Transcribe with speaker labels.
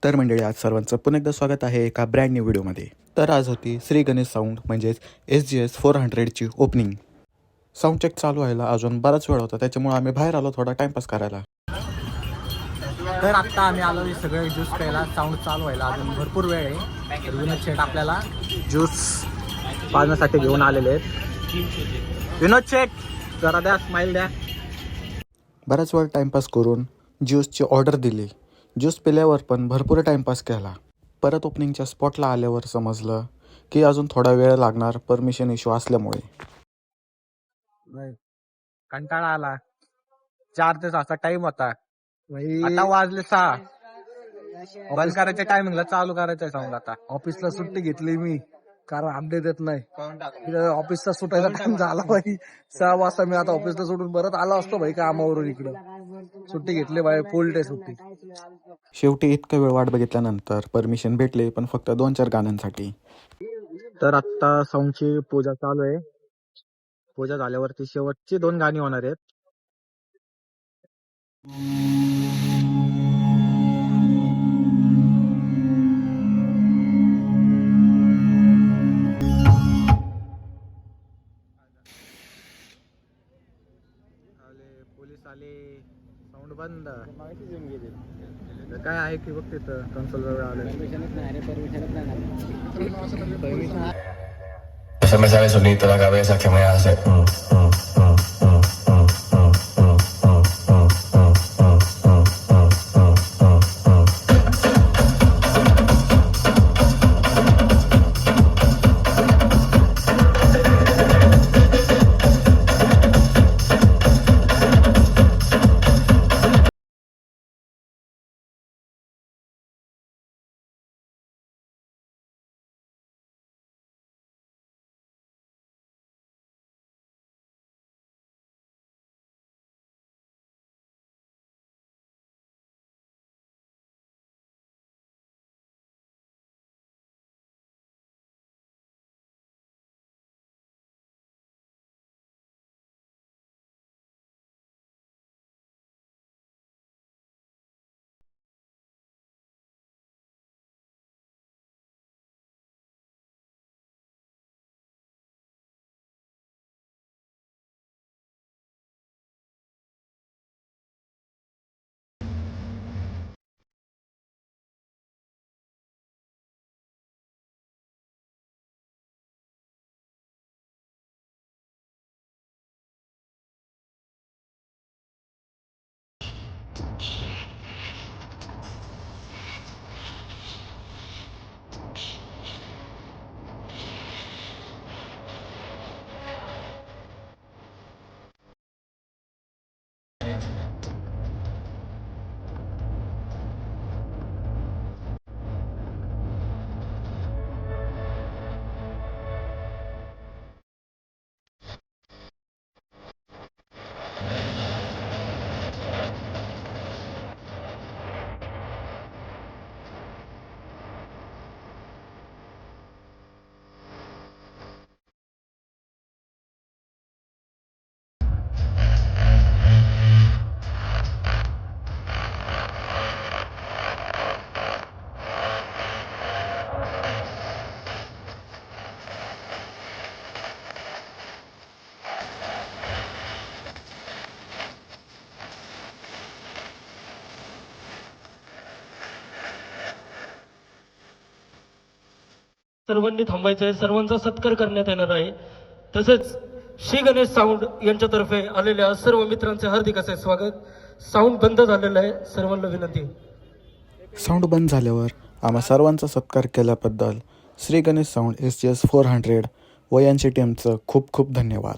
Speaker 1: तर मंडळी, आज सर्वांचं पुन्हा एकदा स्वागत आहे एका ब्रँड न्यू व्हिडिओमध्ये. तर आज होती श्री गणेश साऊंड म्हणजेच SGS 400ची ओपनिंग. साऊंड चेक चालू व्हायला अजून बराच वेळ होता, त्याच्यामुळे आम्ही बाहेर आलो थोडा टाइमपास करायला.
Speaker 2: तर आत्ता आम्ही आलो सगळे ज्यूस प्यायला. साऊंड चालू व्हायला अजून भरपूर वेळ आहे. तर विनोद शेठ आपल्याला ज्यूस पाजण्यासाठी घेऊन आलेले आहेत. विनोद शेठ जरा द्या, स्माईल द्या.
Speaker 1: बराच वेळ टाइमपास करून ज्यूसची ऑर्डर दिली. ज्यूस पिल्यावर पण भरपूर टाइमपास केला. परत ओपनिंगच्या स्पॉटला आल्यावर समजलं की अजून थोडा वेळ लागणार परमिशन इश्यू असल्यामुळे.
Speaker 2: कंटाळा आला. 4 ते 6 टाइम होता. आता वाजले 6. बंद करायच्या टायमिंगला चालू करायचंय साऊंड. आता
Speaker 3: ऑफिसला सुट्टी घेतली मी, कारण अपडेट येत नाही. ऑफिसचा सुटायचा टाइम झाला भाई. 6 वाजता मी आता ऑफिसला सुटून परत आला असतो भाई कामावरून इकडं. सुट्टी घेतली भाई, फुल डे सुट्टी.
Speaker 1: शेवटी इतका वेळ वाट बघितल्यानंतर परमिशन भेटले, पण फक्त 2-4 गाण्यांसाठी.
Speaker 2: तर आता साऊंडची पूजा चालू आहे. पूजा झाल्यावरती शेवटची 2 गाणी होणार आहेत. पोलीस आले, साऊंड बंद. तर काय आहे की बघ तिथं कन्सोल जवळ आलं.
Speaker 4: Eso me sale solito la cabeza que me hace.
Speaker 5: सर्वांनी थांबायचं आहे. सर्वांचा सत्कार करण्यात येणार आहे. तसेच श्री गणेश साऊंड यांच्यातर्फे आलेल्या सर्व मित्रांचे हार्दिक असे स्वागत. साऊंड बंद झालेलं आहे, सर्वांना विनंती.
Speaker 1: साऊंड बंद झाल्यावर आम्हा सर्वांचा सत्कार केल्याबद्दल श्री गणेश साऊंड SGS 400 व यांच्या टीमचं खूप खूप धन्यवाद.